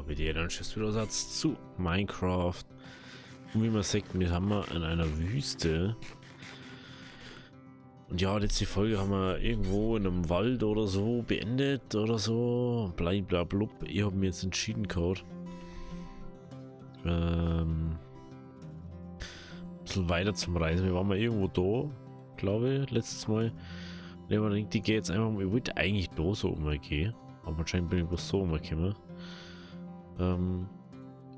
bitte jeder Schiffsbüroersatz zu Minecraft. Und wie man sieht, wir haben in einer Wüste. Und ja, letzte Folge haben wir irgendwo in einem Wald oder so beendet oder so. Blablablub. Ich habe mir jetzt entschieden gehabt. Ein bisschen weiter zum Reisen. Wir waren mal irgendwo da, glaube ich, letztes Mal. Und ich habe mir gedacht, ich gehe jetzt einfach mal. Ich wollte eigentlich da so umgehen. Aber anscheinend bin ich bloß so umgekommen. Und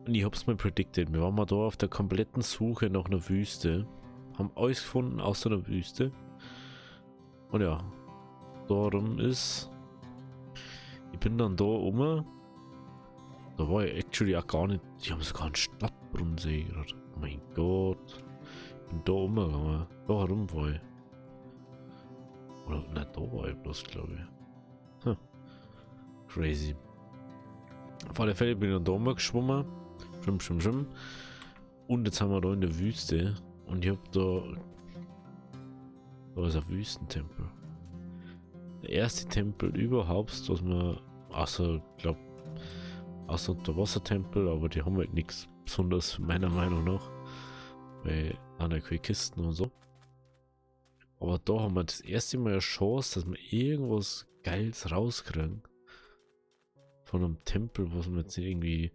ich habe es mal predicted. Wir waren mal da auf der kompletten Suche nach einer Wüste. Haben alles gefunden außer einer Wüste. Und ja, darum ist. Ich bin dann da oben. Da war ich actually auch gar nicht. Die haben sogar einen Stadtbrunnensee gerade. Oh mein Gott. Ich bin da umgegangen. Da herum war ich. Oder nicht, da war ich bloß, glaube ich. Hm. Crazy. Auf alle Fälle bin ich dann da umgeschwommen. Schwimm. Und jetzt haben wir da in der Wüste. Und ich hab da. Da ist ein Wüstentempel. Der erste Tempel überhaupt, was man. Außer, glaube außer der Wassertempel, aber die haben halt nichts besonders, meiner Meinung nach. Weil an der Kisten und so. Aber da haben wir das erste Mal eine Chance, dass wir irgendwas Geiles rauskriegen. Von einem Tempel, was wir jetzt irgendwie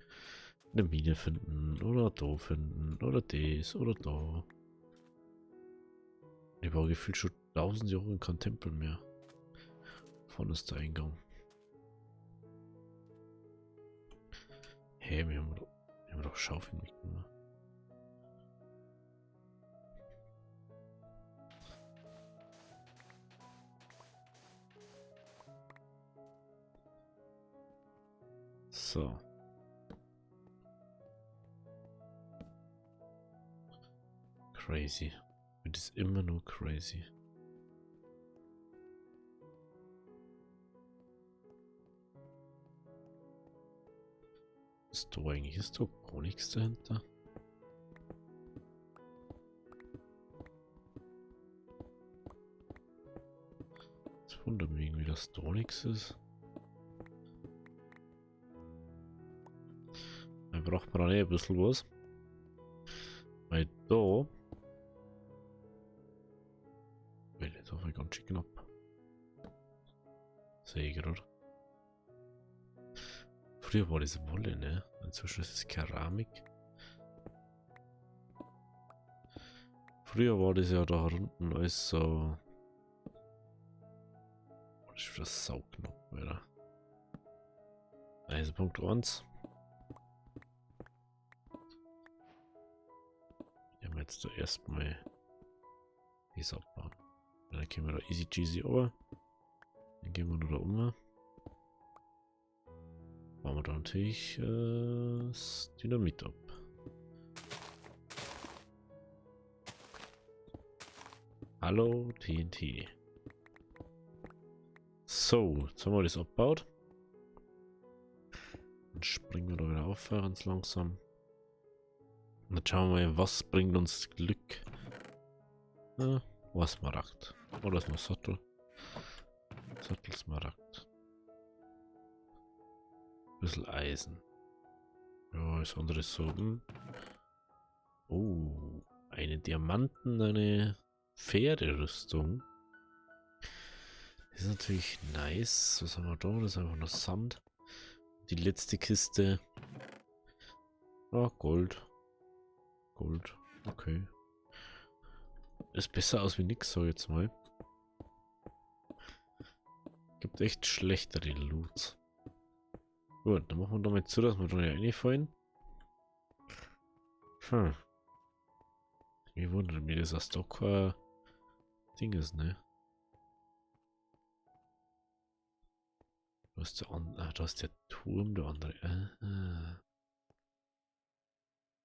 eine Mine finden. Oder da finden. Oder das. Oder da. Ich war gefühlt schon 1000 Jahre in kein Tempel mehr. Vorne ist der Eingang. Hey, wir haben doch Schaufeln mitgenommen. So. Crazy. Das ist immer nur crazy. Ist da eigentlich gar nichts dahinter? Das wundert mich irgendwie, dass da nichts ist. Da braucht man ein bisschen was. Weil da. Weil jetzt auf ganz schön knapp. Sehe ich gerade. Früher war das Wolle, ne? Inzwischen ist es Keramik. Früher war das ja da unten alles so. Das ist wieder sauknapp, Alter. Also Punkt 1. Wir haben jetzt da erstmal das abbauen. Dann gehen wir da easy cheesy over. Dann gehen wir nur da um. Bauen wir da natürlich das Dynamit ab. Hallo TNT. So, jetzt haben wir das abgebaut. Dann springen wir da wieder auf, ganz langsam. Und dann schauen wir mal, was bringt uns Glück. Was Smaragd. Oder ist noch Sattel? Sattelsmaragd. Bisschen Eisen. Ja, das andere ist so. Oh, eine Diamanten, eine Pferderüstung. Das ist natürlich nice. Was haben wir da? Das ist einfach nur Sand. Die letzte Kiste. Ah, Gold. Gold. Okay. Ist besser aus wie nix, so jetzt mal. Gibt echt schlechtere Loots. Gut, dann machen wir damit zu, dass wir da nicht reinfallen. Wie wundert mich, dass das doch kein Ding ist, ne? Da ist da ist der Turm, der andere.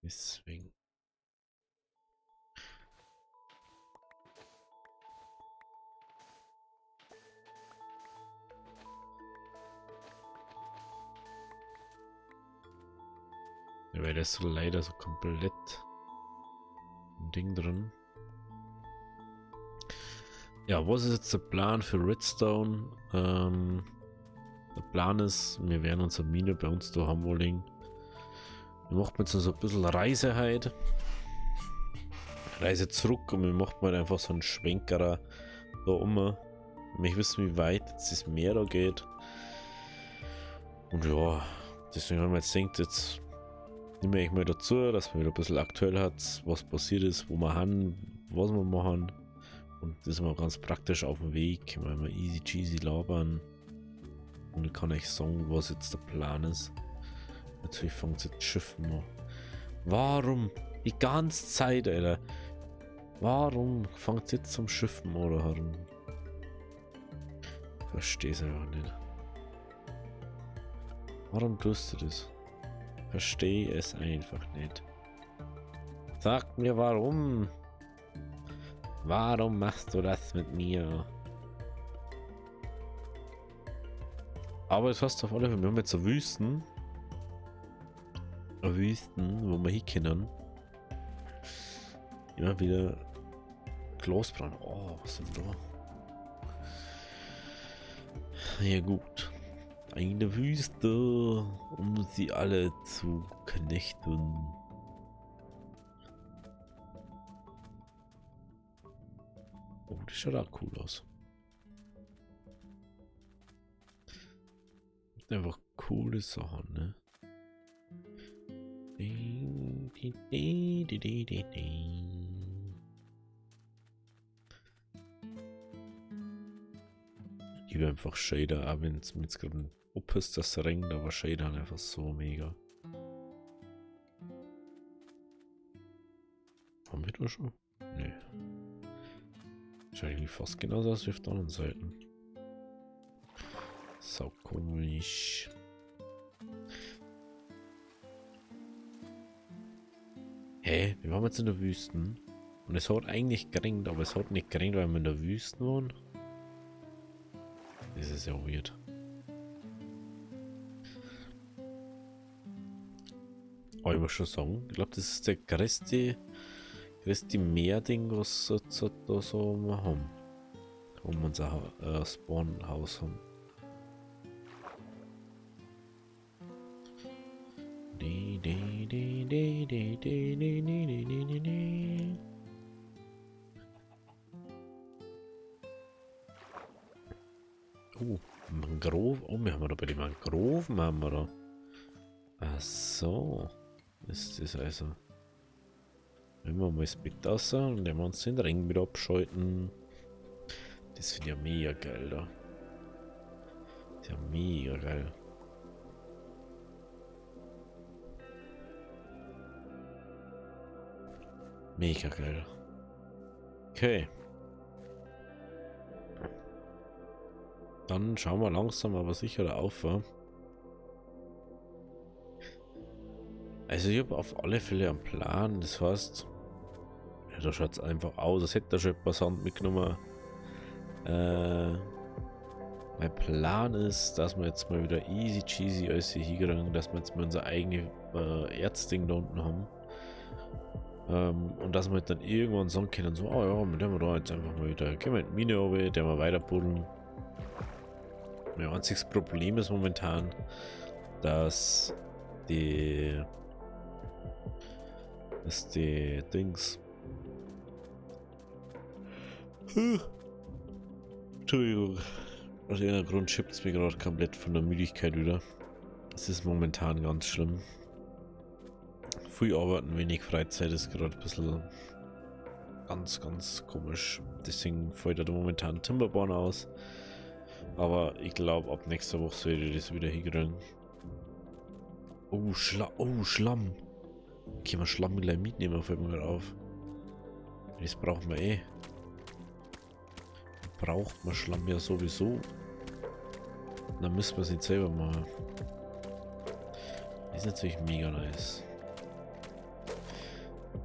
Deswegen. Ja, weil das so leider so komplett ein Ding drin. Ja, was ist jetzt der Plan für Redstone? Der Plan ist, wir werden unsere Mine bei uns da haben wollen. Wir machen jetzt so ein bisschen Reise heute. Reise zurück und wir machen mal einfach so einen Schwenkerer da um. Ich wissen, wie weit jetzt das Meer da geht. Und ja, deswegen haben wir jetzt gedacht, jetzt nehmen wir mal dazu, dass man wieder ein bisschen aktuell hat, was passiert ist, wo wir haben, was wir machen. Und das ist mal ganz praktisch auf dem Weg, können wir mal easy cheesy labern. Und ich kann euch sagen, was jetzt der Plan ist. Natürlich fängt es jetzt Schiffen an. Warum? Die ganze Zeit, Alter. Warum fängt es jetzt zum Schiffen an, oder herum? Verstehe es einfach nicht. Warum tust du das? Verstehe es einfach nicht. Sag mir warum. Warum machst du das mit mir? Aber es heißt auf alle Fälle, wir haben jetzt so Wüsten. Wüsten, wo wir hin können. Immer wieder Glasbrand. Oh, was ist denn da? Ja gut. Eine Wüste, um sie alle zu knechten. Oh, das schaut auch cool aus. Einfach coole Sachen, ne? Ich liebe einfach Shader, auch wenn es mir jetzt gerade ob ist, das regnet, aber Shader einfach so mega. Haben wir da schon? Nee. Schaut irgendwie fast genauso aus wie auf der anderen Seite. So komisch. Hä? Wir waren jetzt in der Wüsten. Und es hat eigentlich geregnet, aber es hat nicht geregnet, weil wir in der Wüste waren. Das ist ja weird. Aber ich muss schon sagen, ich glaube, das ist der größte Meerding, was wir da so haben. Wo wir unser Spawnhaus haben. Oh, Mangrove. Oh, wir haben da bei den Mangroven haben wir da. Ach so. Ist das also. Wenn wir mal das Bett raus und dann wir uns den Ring wieder abschalten. Das finde ich ja mega geil da. Das ist ja mega geil. Mega geil. Okay. Dann schauen wir langsam aber sicher da auf. Wa? Also ich habe auf alle Fälle einen Plan. Das heißt, ja, da schaut es einfach aus, als hätte er schon ein paar Sand mitgenommen. Mein Plan ist, dass wir jetzt mal wieder easy cheesy alles hier hinkriegen, dass wir jetzt mal unser eigenes Erzding da unten haben. Und dass wir dann irgendwann sagen können, so, oh ja, mit dem wir da jetzt einfach mal wieder, gehen wir in die Mine runter, der wir weiter buddeln. Mein einziges Problem ist momentan, dass die Dings. Entschuldigung. Aus irgendeinem Grund schippt es mir gerade komplett von der Müdigkeit wieder. Es ist momentan ganz schlimm. Früh arbeiten, wenig Freizeit ist gerade ein bisschen ganz komisch. Deswegen fällt da momentan Timberborn aus. Aber ich glaube, ab nächster Woche sollte ich das wieder hinkriegen. Oh, Schlamm. Okay, wir Schlamm gleich mitnehmen, fällt mir gerade auf. Das brauchen wir eh. Braucht man Schlamm ja sowieso. Dann müssen wir es nicht selber machen. Das ist natürlich mega nice.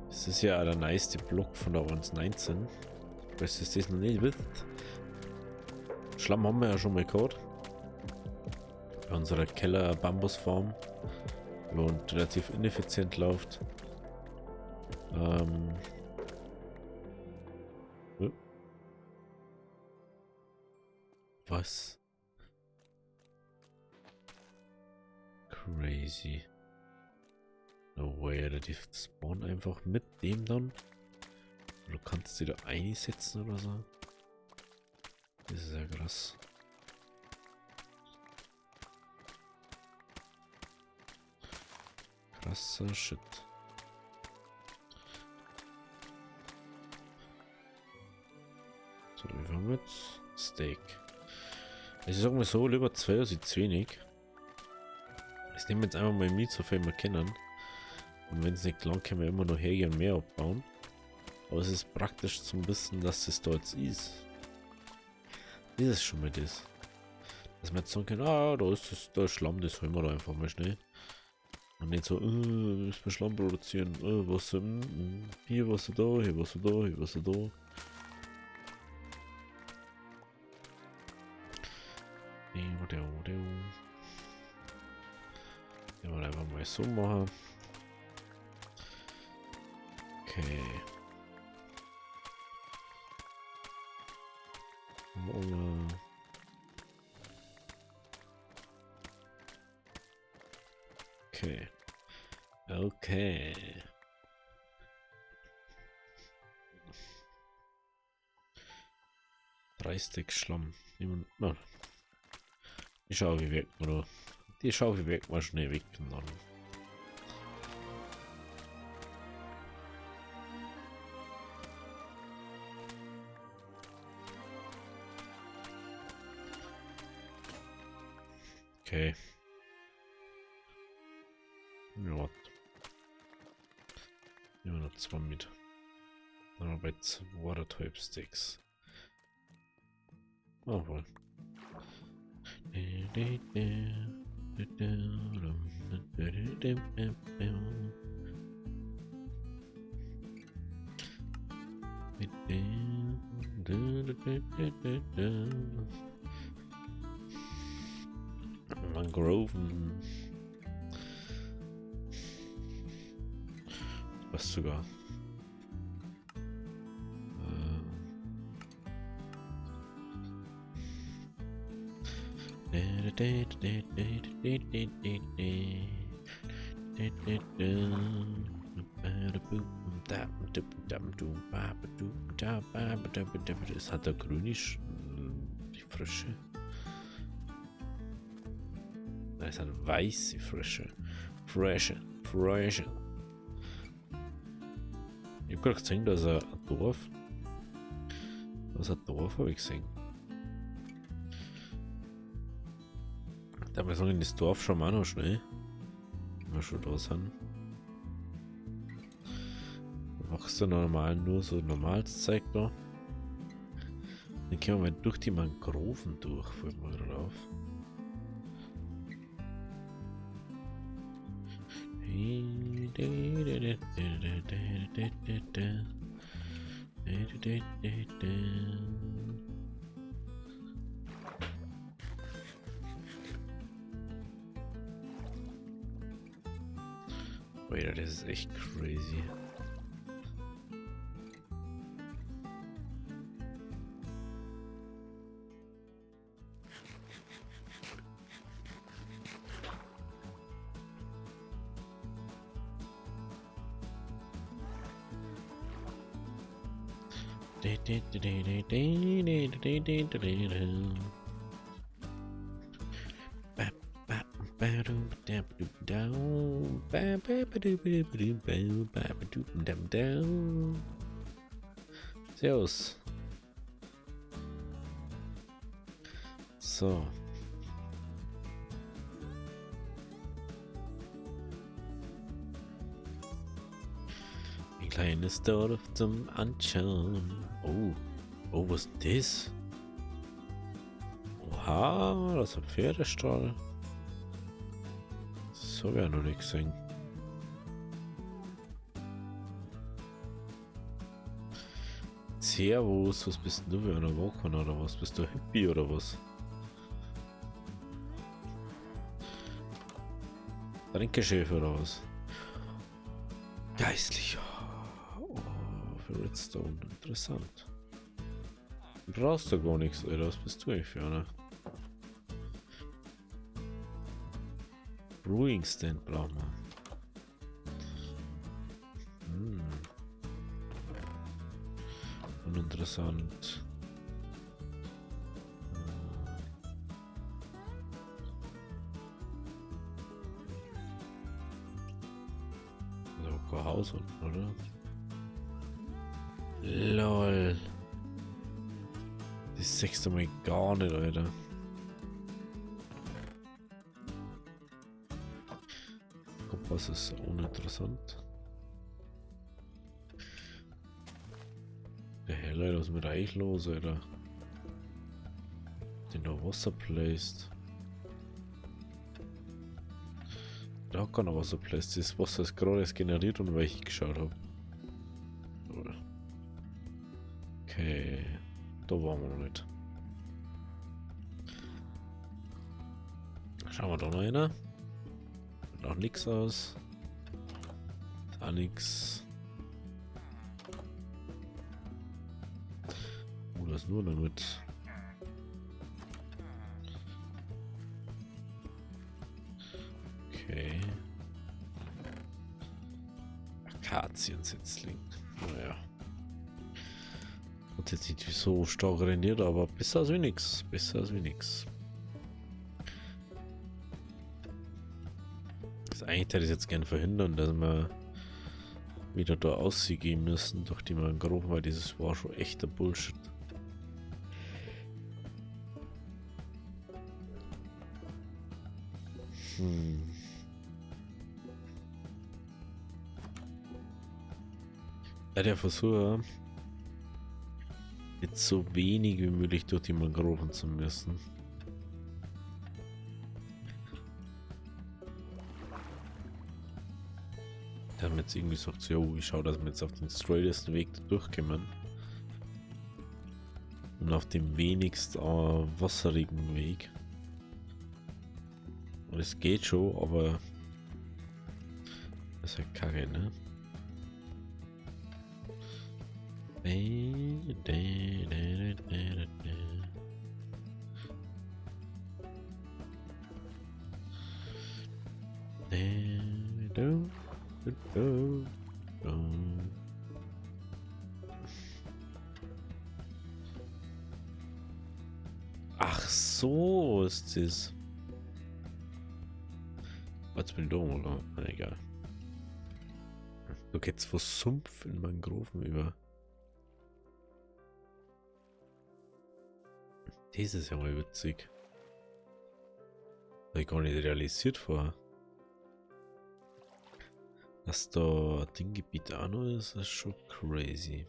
Das ist ja der nice Block von der 1.19. Falls ihr das noch nicht wisst. Schlamm haben wir ja schon mal gehabt. Bei unserer Keller-Bambusfarm. Und relativ ineffizient läuft. Was? Crazy. No way, Alter, die spawnen einfach mit dem dann. Du kannst sie da einsetzen oder so. Das ist ja krass. Krasser Shit. So, wie haben wir jetzt? Steak. Also ich sag mal so, lieber 2 als zu wenig. Ich nehme jetzt einfach mal mit, so viel wir kennen. Und wenn es nicht lang können wir immer noch hergehen und mehr abbauen. Aber es ist praktisch zum Wissen, dass es da jetzt ist. Das ist schon mal das. Dass man jetzt sagen kann, ah, da ist das, da ist Schlamm, das holen wir da einfach mal schnell. Und nicht so, müssen wir Schlamm produzieren, Wasser, hier Wasser da, hier Wasser da, hier Wasser da. Ja, mal einfach mal so machen. Okay. Okay. Okay. Drei Stück Schlamm. Na. Die Schaufel weg, oder? Die Schaufel weg, mal schnell weg und dann. Okay. Ja, warte. Nehmen wir noch 2 mit. Dann haben wir bei 2,5 Sticks. Oh wohl. Mangroven. Was sogar. Es hat der grünisch die Frische. Es hat weiße Frische. Frische. Ich habe gerade gesehen, dass ein Dorf. Das ist ein Dorf, habe ich gesehen. Da wir sagen, in das Dorf schauen wir auch noch schnell. Wenn wir schon da sind. Machst du normal nur so normales Zeug da. Dann können wir mal durch die Mangroven durch, fällt mir gerade auf. Alter, das ist echt crazy. Servus. So. Ein kleines Dorf zum Anschauen. Oh. Oh, was ist das? Oha, das ist ein Pferdestall. So habe ich noch nicht gesehen. Servus, was bist denn du für einer Woche oder was? Bist du Hippie oder was? Tränkeschef oder was? Geistlicher. Oh, für Redstone. Interessant. Du brauchst da gar nichts, Alter. Was bist du eigentlich für einer? Brewing Stand brauchen wir. uninteressant. Also kein Haus unten, oder? LOL. Das sechste Mal gar nicht, Alter. Kompass ist uninteressant. Der Herr, Leute, was ist mit euch los, Alter? Den da Wasser placed. Da hat keiner Wasser placed. Das Wasser ist gerade erst generiert und weil ich geschaut habe. Okay. Da waren wir noch nicht. Schauen wir da noch einer. Sieht auch nichts aus. Ist auch nix. Oh, das nur damit. Okay. Akaziensetzling. Naja. Hat jetzt nicht so stark rendiert, aber besser als wie nix. Besser als wie nix. Das eigentlich hätte ich jetzt gerne verhindern, dass wir wieder da aussiehen müssen durch die Mangroven, weil dieses war schon echter Bullshit. Ja, der Versuch, jetzt so wenig wie möglich durch die Mangroven zu müssen. Da haben wir jetzt irgendwie gesagt, so, jo, ich schaue, dass wir jetzt auf den straightesten Weg durchkommen. Und auf dem wenigst wasserigen Weg. Und es geht schon, aber das ist halt kacke, ne? Ach so ist es. Jetzt bin ich da, oder? Na, egal. Du geht's vor Sumpf in Mangroven über. Das ist ja mal witzig. Hab ich gar nicht realisiert vorher. Dass da ein Dinggebiet auch noch ist, ist schon crazy.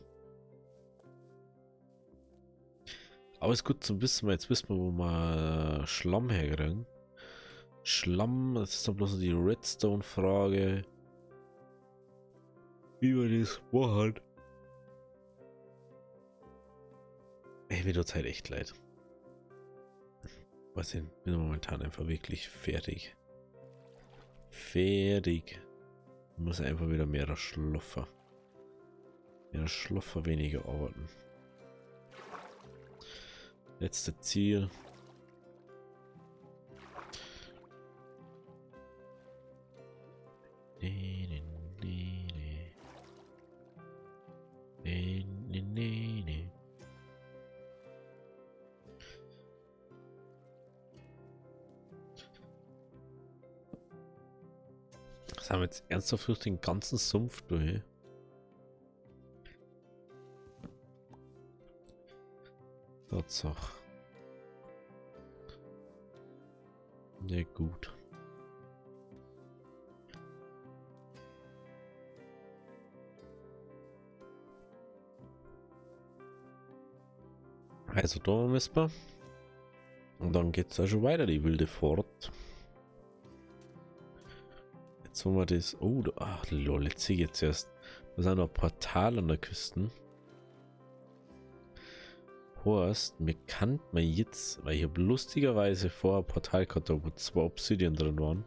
Aber ist gut zu wissen, weil jetzt wissen wir, wo wir Schlamm herkriegen. Schlamm, das ist dann bloß die Redstone-Frage. Wie man das macht. Ey, mir tut's halt echt leid. Was denn? Bin momentan einfach wirklich fertig. Fertig. Ich muss einfach wieder mehr schluffer. Mehr schluffer, weniger arbeiten. Letzte Ziel. Das haben wir jetzt ernsthaft durch den ganzen Sumpf durch. Tatsache. Ja, gut. Also da müssen wir. Und dann geht es auch schon weiter, die wilde Fahrt. Jetzt haben wir das. Oh, ach lol, jetzt sehe ich jetzt erst. Da sind noch ein Portal an der Küste. Horst, mir kann man jetzt, weil ich habe lustigerweise vorher ein Portal gehabt, wo 2 Obsidian drin waren.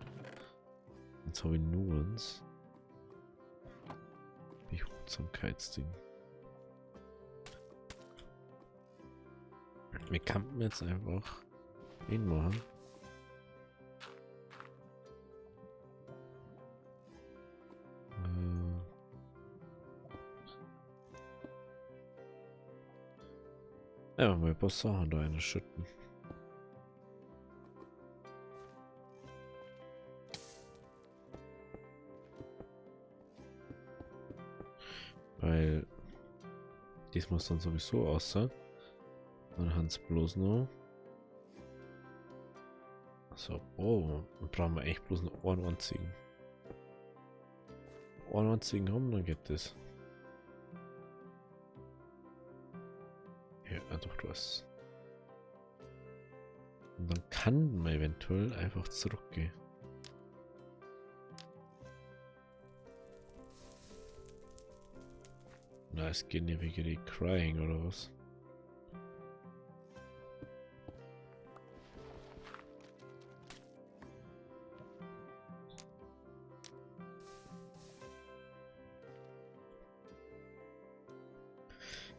Jetzt habe ich nur eins. Behutsamkeitsding. Wir kann jetzt einfach hinmachen. Ja, mal ein paar Sachen da einschütten. Weil diesmal ist dann sowieso außer. Dann haben es bloß noch. So, oh, dann brauchen wir echt bloß noch Ohrenanziehen. Ohrenanziehen haben, dann geht das. Ja, doch, du hast. Und dann kann man eventuell einfach zurückgehen. Na, es geht nicht wegen die Crying oder was?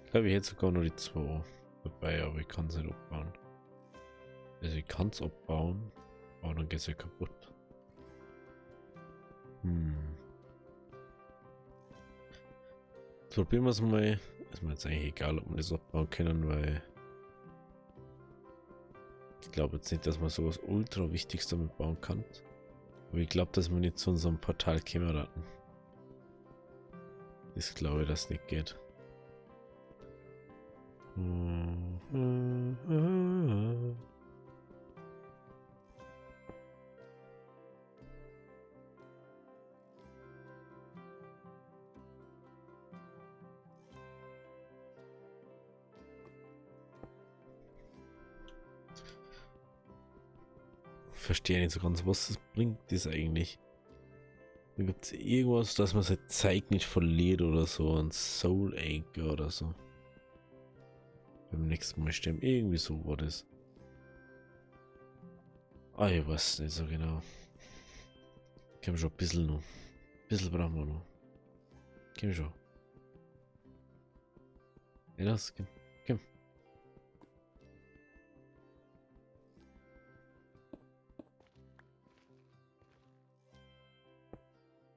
Ich glaube, ich hätte sogar noch die 2 dabei, aber ich kann es nicht abbauen. Also ich kann es abbauen, aber dann geht es ja kaputt. Probieren wir es mal. Ist mir jetzt eigentlich egal, ob wir das abbauen können, weil ich glaube jetzt nicht, dass man sowas ultra Wichtiges damit bauen kann. Aber ich glaube, dass wir nicht zu unserem Portal kommen raten. Das glaube ich, dass es nicht geht. Verstehe nicht so ganz, was das bringt das eigentlich. Da gibt es irgendwas, dass man seine Zeit nicht verliert oder so, ein Soul Anchor oder so. Beim nächsten Mal sterben, irgendwie so war das. Ah, ich weiß nicht so genau. Komm schon, ein bisschen noch. Ein bisschen brauchen wir noch. Komm schon. Ja, das, komm. Komm.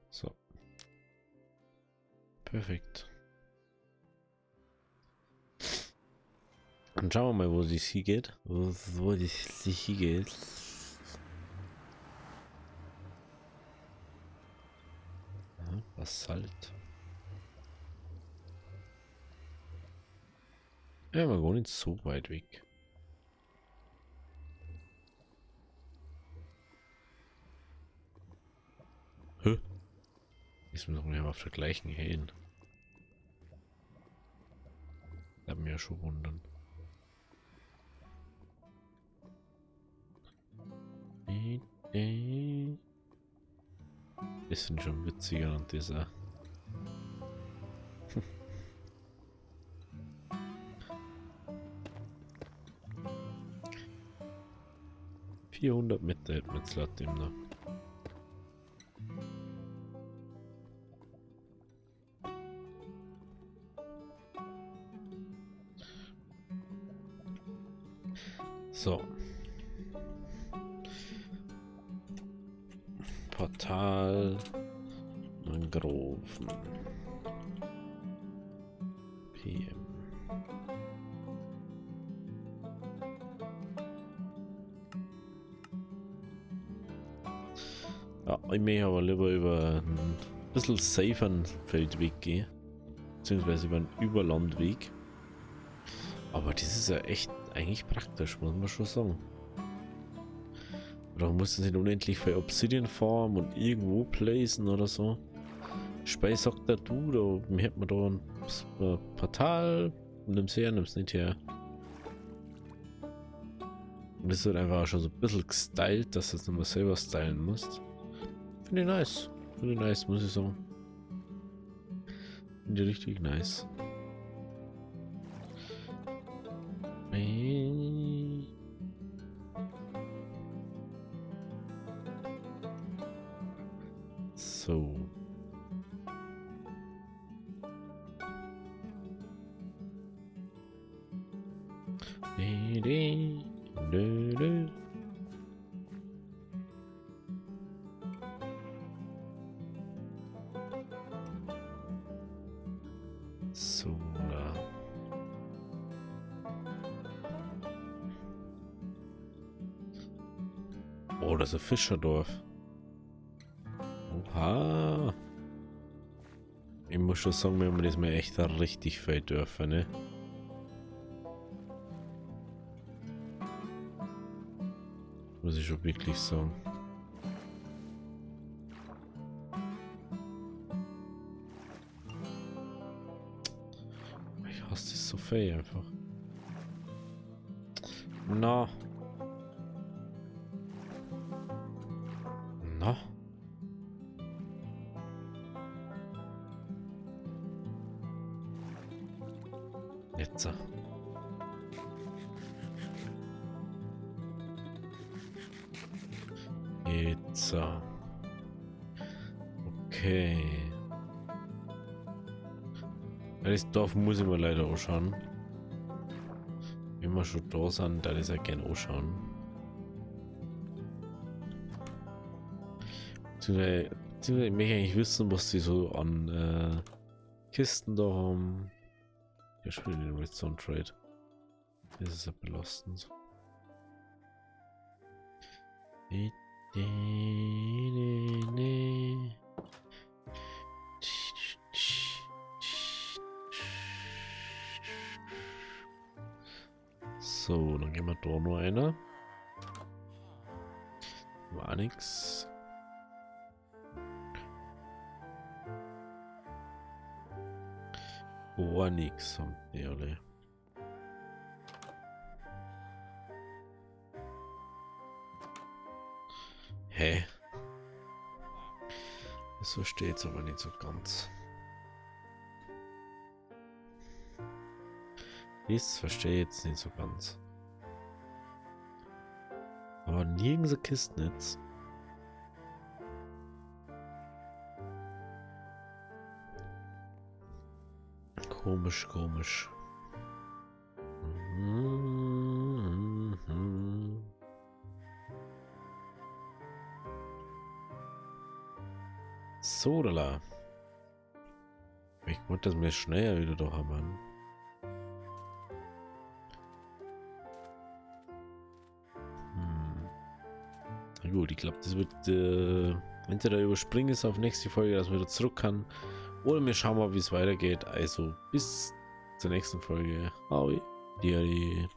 So. Perfekt. Dann schauen wir mal, wo es hingeht. Wo es hingeht. Ja, Basalt. Ja, wir gar nicht so weit weg. Hä? Ist mir doch nicht auf der gleichen hin. Da mir ja schon wundern. Das sind schon witziger und dieser. 400 Meter hätten wir jetzt laut dem noch. So. Portal. Mangroven. PM. Ja, ich möchte aber lieber über einen bisschen saferen Feldweg gehen. Beziehungsweise über einen Überlandweg. Aber das ist ja echt eigentlich praktisch, muss man schon sagen. Oder muss es nicht unendlich viel Obsidian farmen und irgendwo placen oder so. Speis sagt der du, da hätten wir da ein Portal, nimm's her, nimm's nicht her. Und das wird einfach auch schon so ein bisschen gestylt, dass du es nicht mehr selber stylen musst. Finde ich nice. Finde ich nice, muss ich sagen. Finde ich richtig nice. So. So, da. Oh, das ist ein Fischerdorf. Oha. Ich muss schon sagen, wir haben das mal echt richtig viele Dörfer, ne? Muss ich schon wirklich sagen. Ich hasse das so viel einfach. Na. Na. Jetzt. Jetzt. Okay. Das Dorf muss ich mir leider anschauen. Wenn wir schon da sind, da ist er gerne anschauen. Beziehungsweise ich möchte eigentlich wissen, was die so an Kisten da haben. Ich spiele den Redstone Trade. Das ist ja belastend. So, dann gehen wir da nur einer. War nix. War nix, haben die alle. Hä? Das verstehe ich aber nicht so ganz. Das verstehe ich jetzt nicht so ganz. Aber nirgends ein Kistennetz. Komisch, komisch. So, da. Ich wollte das mir schneller wieder da haben. Na gut, ich glaube, das wird entweder überspringen es auf nächste Folge, dass man wieder zurück kann. Oder wir schauen mal, wie es weitergeht. Also bis zur nächsten Folge. Hoi. Diari.